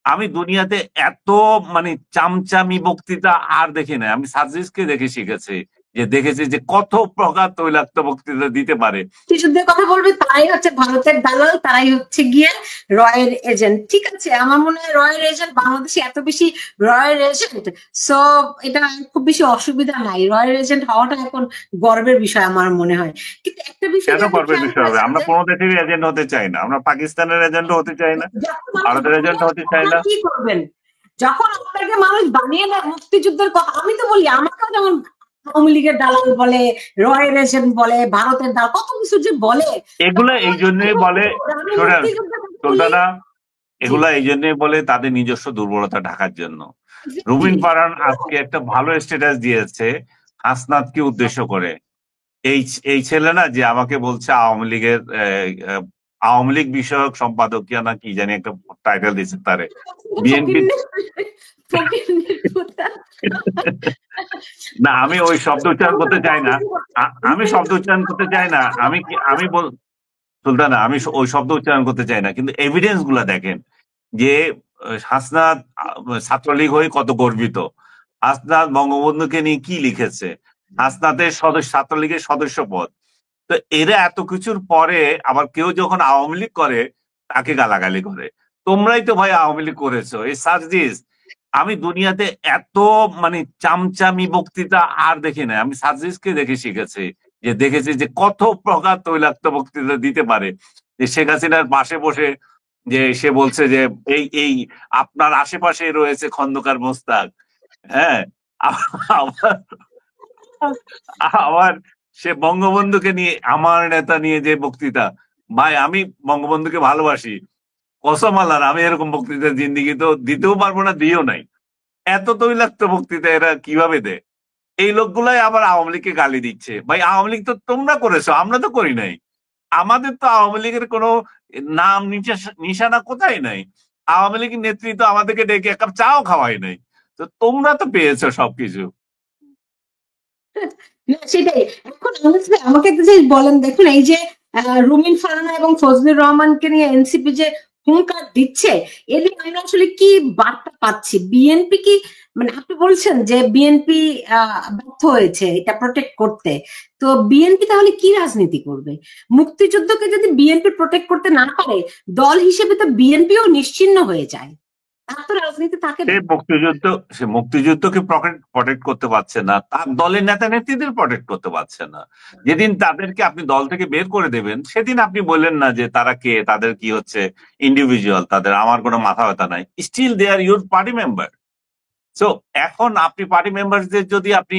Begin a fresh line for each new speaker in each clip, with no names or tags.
আমি দুনিয়াতে এত মানে চামচামি বক্তৃতা আর দেখি না। আমি সার্জিসকে দেখে শিখেছি, যে দেখেছি যে কত প্রকার তৈলাক্ত বক্তৃতা দিতে পারে।
মুক্তিযুদ্ধের কথা বলবে তারাই হচ্ছে ভারতের দালাল, তারাই হচ্ছে গিয়ে রয়ের এজেন্ট। ঠিক আছে, আমার মনে হয় রয়ের এজেন্ট বাংলাদেশে এত বেশি রয়ের এজেন্ট, সো এটা খুব বেশি অসুবিধা নাই। রয়ের এজেন্ট হওয়াটা এখন গর্বের বিষয় আমার মনে হয়। কিন্তু একটা বিষয়
কেন
কি আপনি
গর্বের
খেয়াল
বিষয় হবে?
করেছেন
আমরা
যে
কোনো দেশেরই এজেন্ট হতে চাই না। আমরা পাকিস্তানের এজেন্টও হতে চাই না,
যখন মানুষ
ভারতের
বানিয়ে
এজেন্ট
নেয়
হতে চাই
তখন
না।
কি করবেন? যখন আপনাকে মানুষ বানিয়ে নেয় মুক্তিযুদ্ধের কথা, আমি তো বলি আমাকেও যেমন আওয়ামী লীগের দালাল বলে, রয়ের এজেন্ট বলে, ভারতের দালাল কত কিছু যে বলে,
এগুলা
তখন
এই
মনে হয়
জন্যই বলে,
আমি
শোনেন
মুক্তিযুদ্ধের কথা বলি।
সুলতানা,
জি,
এগুলা এই জন্যই বলে তাদের নিজস্ব দুর্বলতা ঢাকার জন্য।
এক্স্যাক্টলি।
রুবিন ফারহান আজকে একটা ভালো স্ট্যাটাস দিয়েছে হাসনাতকে উদ্দেশ্য করে। এই এই ছেলে না, যে আমাকে বলছে আওয়ামী লীগের আওয়ামী লীগ বিষয়ক সম্পাদকীয় না কি জানি একটা টাইটেল দিচ্ছে তারে, বিএনপি।
ফকিন্নির পুতা।
না, আমি ওই শব্দ উচ্চারণ করতে চাই না। আমি শব্দ উচ্চারণ করতে চাই না। আমি কি আমি সুলতানা, আমি ওই শব্দ উচ্চারণ করতে চাই না, কিন্তু এভিডেন্স গুলা দেখেন যে হাসনাত ছাত্রলীগ হয়ে কত গর্বিত। হাসনাত বঙ্গবন্ধুকে নিয়ে কি লিখেছে, হাসনাতের সদস্য, ছাত্রলীগের সদস্য পদ। তো এরা এত কিছুর পরে আবার কেউ যখন আওয়ামী লীগ করে তাকে গালাগালি করে। তোমরাই তো ভাই আওয়ামী লীগ করেছো, এই সার্জিস। আমি দুনিয়াতে এত মানে চামচামি বক্তৃতা আর দেখি না। আমি সার্জিসকে দেখে শিখেছি, যে দেখেছি যে কত প্রকার তৈলাক্ত বক্তৃতা দিতে পারে। যে শেখ হাসিনার পাশে বসে যে সে বলছে যে এই এই আপনার আশেপাশে রয়েছে খন্দকার মোস্তাক। হ্যাঁ, আবার আবার সে বঙ্গবন্ধুকে নিয়ে, আমার নেতা নিয়ে যে বক্তৃতা, ভাই আমি বঙ্গবন্ধুকে ভালোবাসি, কসম আল্লাহর, আমি এরকম বক্তৃতা জিন্দিগি তো দিতেও পারবো না, দিও নাই। এত তৈলাক্ত বক্তৃতা এরা কিভাবে দেয়? এই লোকগুলাই আবার আওয়ামী লীগকে গালি দিচ্ছে। ভাই আওয়ামী লীগ তো তোমরা করেছো, আমরা তো করি নাই। আমাদের তো আওয়ামী লীগের কোনো নাম নিশানা কোথায় নাই। আওয়ামী লীগের নেতৃত্ব আমাদেরকে ডেকে এক কাপ চাও খাওয়াই নাই। তো তোমরা তো পেয়েছো সবকিছু।
না সেটাই। এখন honestly আমাকে একটা জিনিস বলেন, দেখুন এই যে রুমিন ফারহানা এবং ফজলুর রহমানকে নিয়ে এনসিপি যে হুঙ্কার দিচ্ছে, এদের আমরা আসলে কি বার্তা পাচ্ছি? বিএনপি কি, মানে আপনি বলছেন যে বিএনপি ব্যর্থ হয়েছে এটা প্রোটেক্ট করতে, তো বিএনপি তাহলে কি রাজনীতি করবে? মুক্তিযুদ্ধকে যদি বিএনপি প্রোটেক্ট করতে না পারে, দল হিসেবে তো বিএনপিও নিশ্চিহ্ন হয়ে যায়, তার তো রাজনীতি থাকে
সে
না।
মুক্তিযুদ্ধ সে মুক্তিযুদ্ধকে প্রটেক্ট করতে পারছে না, তার দলের নেতা নেত্রীদের প্রটেক্ট করতে পারছে না। যেদিন তাদেরকে আপনি দল থেকে বের করে দেবেন, সেদিন আপনি বললেন না যে তারা কে, তাদের কি হচ্ছে, ইন্ডিভিজুয়াল, তাদের আমার কোনো মাথা ব্যথা নাই, still they are your party member. So এখন আপনি পার্টি মেম্বারদের যদি আপনি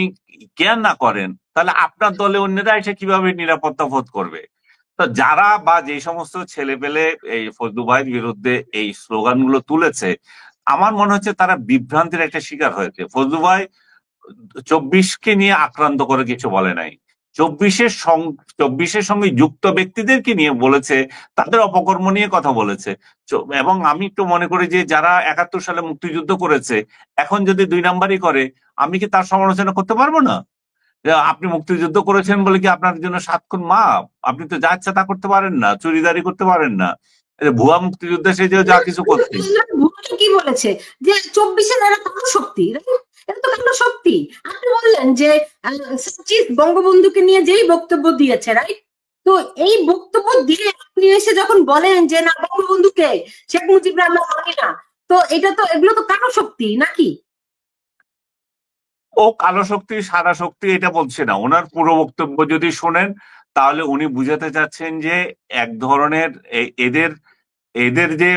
কেয়ার না করেন, তাহলে আপনার দলে অন্যরা এসে কিভাবে নিরাপত্তা বোধ করবে? তো যারা বা যে সমস্ত ছেলেপেলে এই ফজলু ভাইয়ের বিরুদ্ধে এই স্লোগানগুলো তুলেছে, আমার মনে হচ্ছে তারা বিভ্রান্তির একটা শিকার হয়েছে। ফজলু ভাই 24কে নিয়ে আক্রান্ত করে কিছু বলে নাই। চব্বিশের সঙ্গে যুক্ত ব্যক্তিদেরকে নিয়ে বলেছে, তাদের অপকর্ম নিয়ে কথা বলেছে। এবং আমি একটু মনে করি যে যারা 71 সালে মুক্তিযুদ্ধ করেছে, এখন যদি 2 নাম্বারই করে, আমি কি তার সমালোচনা করতে পারবো না? যে আপনি মুক্তিযুদ্ধ করেছেন বলে কি আপনার জন্য 7 খুন মাপ? আপনি তো যা ইচ্ছা তা করতে পারেন না, চুরিদারি করতে পারেন না। এই যে ভুয়া মুক্তিযুদ্ধে সে যে যা কিছু করছে।
ভুয়া কি বলেছে যে 24-এর এরা কারো শক্তি, এটা তো কারো শক্তি। আপনি বললেন যে সাচিদ বঙ্গবন্ধুকে নিয়ে যেই বক্তব্য দিয়েছে, রাইট? তো এই বক্তব্য দিয়ে আপনি এসে যখন বলেন যে না বঙ্গবন্ধুকে, শেখ মুজিবুর আমরা মানি না, তো এটা তো, এগুলো তো কারো শক্তি নাকি?
ও কালো শক্তি সাদা শক্তি এটা বলছে না। ওনার পুরো বক্তব্য যদি শোনেন, তাহলে উনি বুঝাতে চাচ্ছেন যে এক ধরনের এদের এদের যে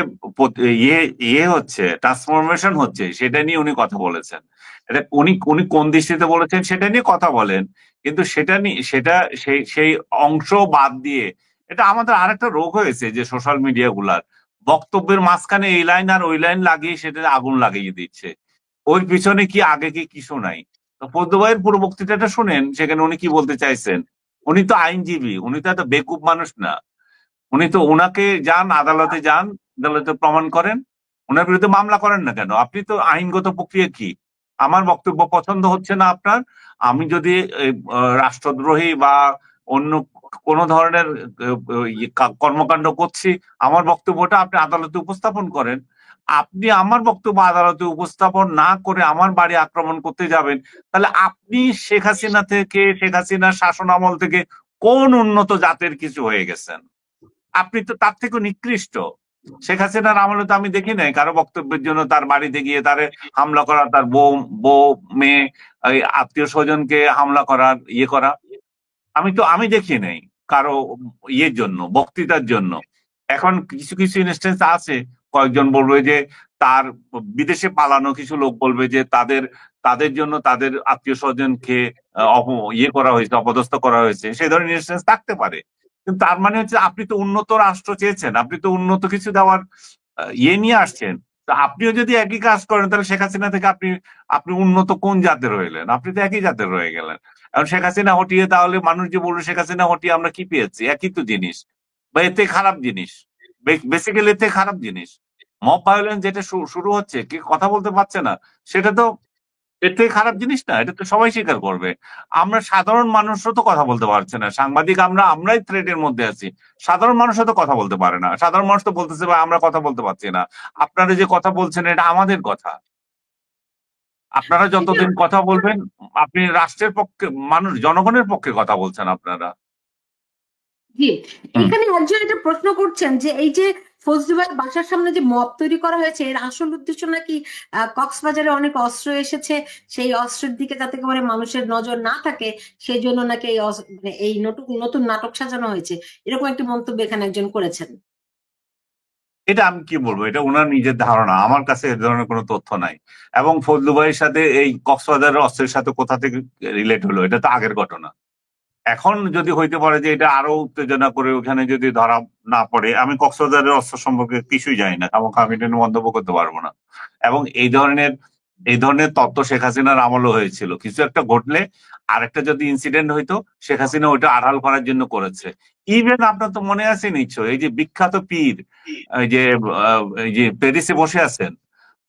ইয়ে ইয়ে হচ্ছে, ট্রান্সফরমেশন হচ্ছে, সেটা নিয়ে উনি কথা বলেছেন। এটা উনি উনি কোন দৃষ্টিতে বলেছেন সেটা নিয়ে কথা বলেন, কিন্তু সেটা নিয়ে সেটা সেই সেই অংশ বাদ দিয়ে, এটা আমাদের আরেকটা রোগ হয়েছে যে সোশ্যাল মিডিয়া গুলার বক্তব্যের মাঝখানে এই লাইন আর ওই লাইন লাগিয়ে সেটা আগুন লাগিয়ে দিচ্ছে। ওর পিছনে কি আগে কি কিছু নাই। তো পদ্ম ভাইয়ের পুরো বক্তৃতাটা শুনেন, সেখানে উনি কি বলতে চাইছেন। উনি তো আইনজীবী, উনি তো এত বেকুব মানুষ না। উনি তো, ওনাকে যান আদালতে, যান আদালতে প্রমাণ করেন, ওনার বিরুদ্ধে মামলা করেন না কেন? আপনি তো আইনগত প্রক্রিয়া কি, আমার বক্তব্য পছন্দ হচ্ছে না আপনার, আমি যদি রাষ্ট্রদ্রোহী বা অন্য কোন ধরনের কর্মকাণ্ড করছি, আমার বক্তব্যটা আপনি আদালতে উপস্থাপন করেন। আপনি আমার বক্তব্য আদালতে উপস্থাপন না করে আমার বাড়ি আক্রমণ করতে যাবেন, তাহলে আপনি শেখ হাসিনা থেকে, শেখ হাসিনার শাসন আমল থেকে কোন উন্নত জাতের কিছু হয়ে গেছেন? আপনি তো তার থেকে নিকৃষ্ট। শেখ হাসিনার আমলে তো আমি দেখি নাই কারো বক্তব্যের জন্য তার বাড়িতে গিয়ে তারে হামলা করা, তার বউ বউ মেয়ে আত্মীয় স্বজনকে হামলা করার ইয়ে করা। আমি দেখি নাই কারো ইয়ের জন্য, বক্তৃতার জন্য। এখন কিছু কিছু ইনস্টেন্স আছে, কয়েকজন বলবে যে তার বিদেশে পালানো কিছু লোক বলবে যে তাদের তাদের জন্য তাদের আত্মীয় স্বজনকে ইয়ে করা হয়েছে, অপদস্থ করা হয়েছে, সেই ধরনের ইনস্টেন্স থাকতে পারে। কিন্তু তার মানে হচ্ছে আপনি তো উন্নত রাষ্ট্র চেয়েছেন, আপনি তো উন্নত কিছু দেওয়ার ইয়ে নিয়ে আসছেন। তো আপনিও যদি একই কাজ করেন, তাহলে শেখ হাসিনা থেকে আপনি আপনি উন্নত কোন জাতের হইলেন? আপনি তো একই জাতের রয়ে গেলেন। এখন শেখ হাসিনা হটিয়ে, তাহলে মানুষ যে বললো শেখ হাসিনা হটিয়ে আমরা কি পেয়েছি? একই তো জিনিস, বা এতে খারাপ জিনিস, বেসিক্যালি এতে খারাপ জিনিস। মব ভায়োলেন্স যেটা শুরু হচ্ছে, কি কথা বলতে পারছে না, সেটা তো এর থেকে খারাপ জিনিস না, এটা তো সবাই স্বীকার করবে। আমরা সাধারণ মানুষও তো কথা বলতে পারছে না, সাংবাদিক আমরাই থ্রেটের মধ্যে আছি। সাধারণ মানুষও তো কথা বলতে পারে না, সাধারণ মানুষ তো বলতেছে ভাই আমরা কথা বলতে পারছি না। আপনারা যে কথা বলছেন এটা আমাদের কথা, আপনারা যতদিন কথা বলবেন, আপনি রাষ্ট্রের পক্ষে, মানুষ জনগণের পক্ষে কথা বলছেন আপনারা।
জি,
হুম।
এখানে একজন একটা প্রশ্ন করছেন যে এই যে ফজলুভাইয়ের বাসার সামনে যে মব তৈরি করা হয়েছে, এর আসল উদ্দেশ্য নাকি কক্সবাজারে অনেক অস্ত্র এসেছে, সেই অস্ত্রের দিকে যাতে করে মানুষের নজর না থাকে, সেই জন্য নাকি এই মানে এই নতুন নতুন নাটক সাজানো হয়েছে, এরকম একটি মন্তব্য এখানে একজন করেছেন।
এটা আমি কি বলবো, এটা ওনার নিজের ধারণা, আমার কাছে এ ধরনের কোনো তথ্য নাই। এবং ফজলু ভাইয়ের সাথে এই কক্সবাজারের অস্ত্রের সাথে কোথা থেকে রিলেট হলো, এটা তো আগের ঘটনা। এখন যদি হইতে পারে যে এটা আরো উত্তেজনা করে ওখানে যদি ধরা না পড়ে, আমি কক্সবাজারের অস্ত্র সম্পর্কে কিছুই জানি না, কারণ আমি এটা নিয়ে মন্তব্য করতে পারবো না। এবং এই ধরনের তত্ত্ব শেখ হাসিনার আমলও হয়েছিল, কিছু একটা ঘটলে আরেকটা যদি ইনসিডেন্ট হইতো, শেখ হাসিনা ওইটা আড়াল করার জন্য করেছে। ইভেন আপনার তো মনে আছে নিশ্চয়, এই যে বিখ্যাত পীর, এই যে প্যারিসে বসে আছেন,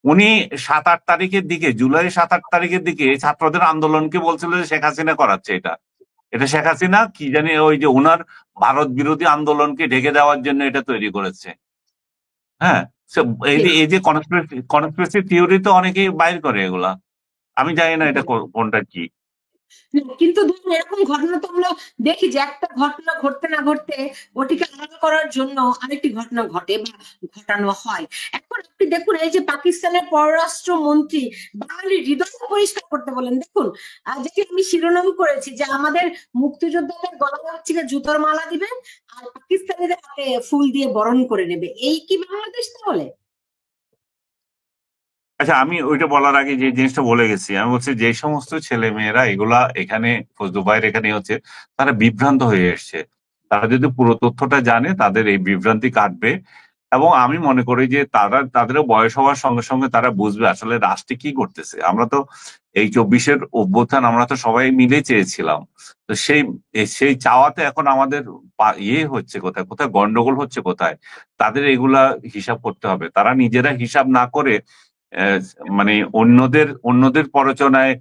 উনি 7-8 তারিখের দিকে, জুলাই 7-8 তারিখের দিকে ছাত্রদের আন্দোলনকে বলছিল যে শেখ হাসিনা করাচ্ছে এটা। এটা শেখ হাসিনা কি জানি ওই যে উনার ভারত বিরোধী আন্দোলনকে ঢেকে দেওয়ার জন্য এটা তৈরি করেছে। হ্যাঁ। So, এই
জি।
যে কনস্পিরেসি থিওরি তো অনেকেই বাইর করে এগুলা। আমি জানি না এটা কোনটা কি।
কিন্তু ধরুন এরকম ঘটনা তো আমরা দেখি যে একটা ঘটনা ঘটতে না ঘটতে ওটিকে আলাদা করার জন্য আরেকটি ঘটনা ঘটে বা ঘটানো হয়। এখন আপনি দেখুন এই যে পাকিস্তানের পররাষ্ট্র মন্ত্রী বাঙালির হৃদয় পরিষ্কার করতে বলেন, দেখুন যেটি আমি শিরোনাম করেছি যে আমাদের মুক্তিযোদ্ধাদের গলায় হচ্ছে গিয়ে জুতোর মালা দিবেন আর পাকিস্তানিদের হাতে ফুল দিয়ে বরণ করে নেবে, এই কি বাংলাদেশ তাহলে?
আচ্ছা, আমি ওইটা বলার আগে যে জিনিসটা বলে গেছি, আমি বলছি যে সমস্ত ছেলে মেয়েরা এগুলা এখানে দুবাইয়ের এখানে হচ্ছে, তারা বিভ্রান্ত হয়ে এসছে। তারা যদি পুরো তথ্যটা জানে, তাদের এই বিভ্রান্তি কাটবে। এবং আমি মনে করি যে তাদেরও বয়স হওয়ার সঙ্গে সঙ্গে তারা বুঝবে আসলে রাষ্ট্রে কি করতেছে। আমরা তো এই 24-এর অভ্যুত্থান আমরা তো সবাই মিলে চেয়েছিলাম। তো সেই চাওয়াতে এখন আমাদের ইয়ে হচ্ছে কোথায়, কোথায় গন্ডগোল হচ্ছে কোথায়, তাদের এগুলা হিসাব করতে হবে। তারা নিজেরা হিসাব না করে আহ, মানে অন্যদের প্ররোচনায়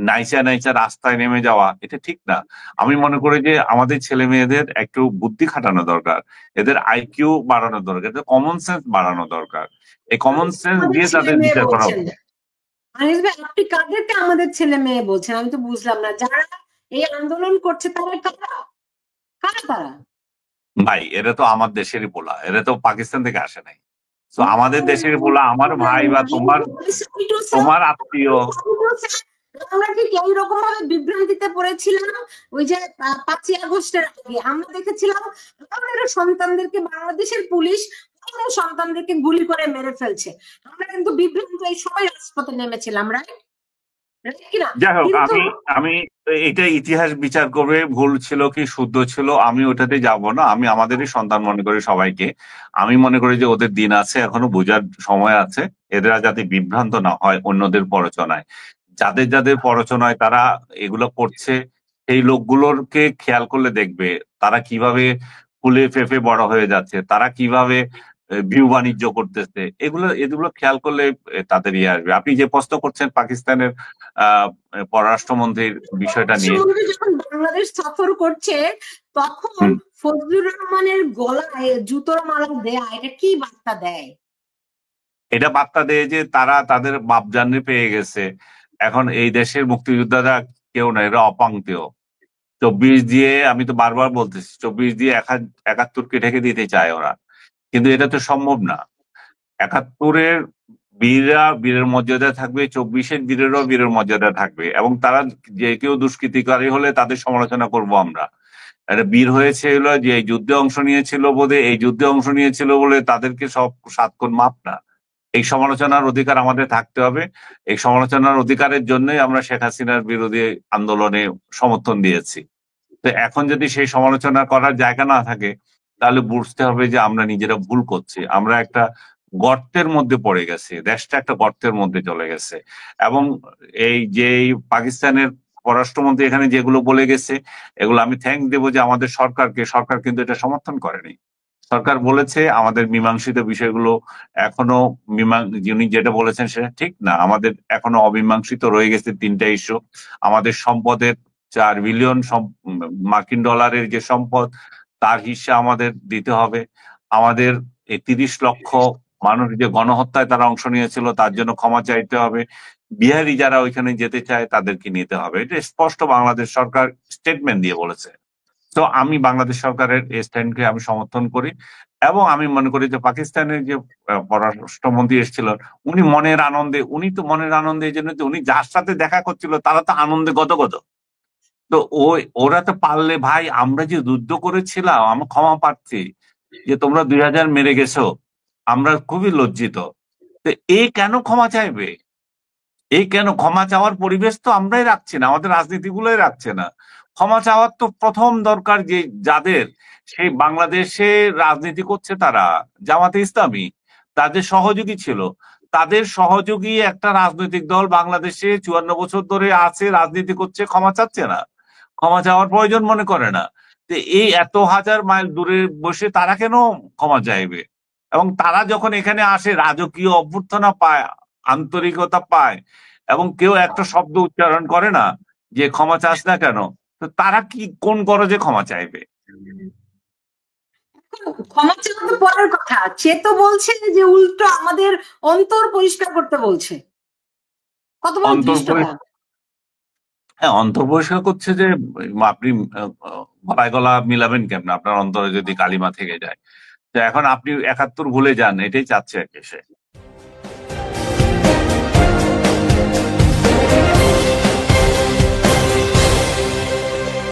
নাইচা নাইচা রাস্তায় নেমে যাওয়া, এটা ঠিক না। আমি মনে করি যে আমাদের ছেলে মেয়েদের একটু বুদ্ধি খাটানো দরকার, এদের আইকিউ বাড়ানো দরকার, এদের কমন সেন্স বাড়ানো দরকার। এই কমন সেন্স
আমাদের
দিয়ে
ছেলে
তাদের
মেয়ে
বিচার করা
বলছেন,
উচিত।
আনিস ভাই আপনি কাদেরকে আমাদের ছেলে মেয়ে বলছেন? আমি তো বুঝলাম না, যারা এই আন্দোলন করছে তারা কারা, কারা তারা?
ভাই, এরা তো আমার দেশেরই পোলা, এরা তো পাকিস্তান থেকে আসে নাই। তো আমাদের দেশের পোলা, আমার ভাই বা তোমার তোমার আত্মীয়।
আমরা ঠিক এইরকম ভাবে বিভ্রান্তিতে পড়েছিলাম ওই যে 5ই আগস্টের আগে আমরা দেখেছিলাম আমাদের সন্তানদেরকে বাংলাদেশের পুলিশ আমাদের সন্তানদেরকে গুলি করে মেরে ফেলছে, আমরা কিন্তু বিভ্রান্ত এই সবাই রাজপথে নেমেছিলাম, রাইট? রাইট কিনা?
যাই হোক,
কিন্তু
আমি আমি এটা ইতিহাস বিচার করবে ভুল ছিল কি শুদ্ধ ছিল, আমি ওটাতে যাব না। আমি আমাদেরই সন্তান মনে করি সবাইকে। আমি মনে করি যে ওদের দিন আছে, এখনো বোঝার সময় আছে। এরা যাতে বিভ্রান্ত না হয় অন্যদের প্ররোচনায়। যাদের যাদের প্ররোচনায় তারা এগুলো করছে, সেই লোকগুলোরকে খেয়াল করলে দেখবে তারা কিভাবে ফুলে ফেঁপে বড় হয়ে যাচ্ছে, তারা কিভাবে ভিউ বাণিজ্য করতেছে। এগুলো এগুলো খেয়াল করলে তাদের ইয়ে আসবে। আপনি যে প্রশ্ন করছেন পাকিস্তানের আহ পররাষ্ট্রমন্ত্রীর বিষয়টা নিয়ে।
পররাষ্ট্রমন্ত্রী যখন বাংলাদেশ সফর করছে তখন
হুম।
ফজলুর রহমানের গলায় জুতোর মালা দেয়া এটা কি বার্তা দেয়?
এটা বার্তা দেয় যে তারা তাদের বাপজানরে পেয়ে গেছে, এখন এই দেশের মুক্তিযোদ্ধারা কেউ না, এরা অপাংতেয়। 24 দিয়ে, আমি তো বারবার বলতেছি, 24 দিয়ে 71কে ঢেকে দিতে চায় ওরা, কিন্তু এটা তো সম্ভব না। 71-এর বীররা বীরের মর্যাদা থাকবে, 24-এর বীরেরও বীরের মর্যাদা থাকবে, এবং তারা যে কেউ দুষ্কৃতিকারী হলে তাদের সমালোচনা করব আমরা। একটা বীর হয়েছে হলো যে এই যুদ্ধে অংশ নিয়েছিল বোধে, এই যুদ্ধে অংশ নিয়েছিল বলে তাদেরকে সব 7 কোণ মাপ না। এই সমালোচনার অধিকার আমাদের থাকতে হবে। এই সমালোচনার অধিকারের জন্যই আমরা শেখ হাসিনার বিরোধী আন্দোলনে সমর্থন দিয়েছি। তো এখন যদি সেই সমালোচনা করার জায়গা না থাকে, তাহলে বুঝতে হবে যে আমরা নিজেরা ভুল করছি, আমরা একটা গর্তের মধ্যে পড়ে গেছি, দেশটা একটা গর্তের মধ্যে চলে গেছে। এবং এই যে এই পাকিস্তানের পররাষ্ট্রমন্ত্রী এখানে যেগুলো বলে গেছে, এগুলো আমি থ্যাংক দেবো যে আমাদের সরকারকে, সরকার কিন্তু এটা সমর্থন করেনি। সরকার বলেছে আমাদের মীমাংসিত বিষয়গুলো এখনো যিনি যেটা বলেছেন সেটা ঠিক না, আমাদের এখনো অমীমাংসিত রয়ে গেছে 3টা ইস্যু। আমাদের সম্পদের 4 বিলিয়ন মার্কিন ডলারের যে সম্পদ, তার হিস্সা আমাদের দিতে হবে। আমাদের এই 30 লক্ষ মানুষ যে গণহত্যায় তারা অংশ নিয়েছিল তার জন্য ক্ষমা চাইতে হবে। বিহারি যারা ওইখানে যেতে চায় তাদেরকে নিতে হবে, এটা স্পষ্ট বাংলাদেশ সরকার স্টেটমেন্ট দিয়ে বলেছে। তো আমি বাংলাদেশ সরকারের এই স্ট্যান্ডকে আমি সমর্থন করি। এবং আমি মনে করি যে পাকিস্তানের যে পররাষ্ট্রমন্ত্রী এসেছিল, উনি তো মনের আনন্দে এই জন্য যে উনি যার সাথে দেখা করছিল তারা তো আনন্দে গদগদ। তো ওরা তো পারলে, ভাই আমরা যে যুদ্ধ করেছিলাম, আমরা ক্ষমা প্রার্থী যে তোমরা 2000 মেরে গেছো, আমরা খুবই লজ্জিত। তো এ কেন ক্ষমা চাইবে? এই কেন ক্ষমা চাওয়ার পরিবেশ তো আমরাই রাখছি না, আমাদের রাজনীতিগুলোই রাখছে না। ক্ষমা চাওয়ার তো প্রথম দরকার যে যাদের সেই বাংলাদেশে রাজনীতি করছে তারা, জামাতে ইসলামী তাদের সহযোগী ছিল, তাদের সহযোগী একটা রাজনৈতিক দল বাংলাদেশে 54 বছর ধরে আছে, রাজনীতি করছে, ক্ষমা চাচ্ছে না, ক্ষমা চাওয়ার প্রয়োজন মনে করে না। তো এই এত হাজার মাইল দূরে বসে তারা কেন ক্ষমা চাইবে? এবং তারা যখন এখানে আসে রাজকীয় অভ্যর্থনা পায়, আন্তরিকতা পায়, এবং কেউ একটা শব্দ উচ্চারণ করে না যে ক্ষমা চাস না কেন, তো তারা কি কোন গরজে ক্ষমা চাইবে?
ক্ষমা চাওয়া তো পরের কথা, সে তো বলছে যে উল্টো আমাদের অন্তর পরিষ্কার করতে বলছে। কত বড়
অন্তর
ধৃষ্টতা!
হ্যাঁ, অন্তর পরিষ্কার করছে যে আপনি গলায় গলা মিলাবেন কেমন আপনার অন্তরে যদি কালিমা থেকে যায়? তো এখন আপনি 71 ভুলে যান, এটাই চাচ্ছে আর কি সে।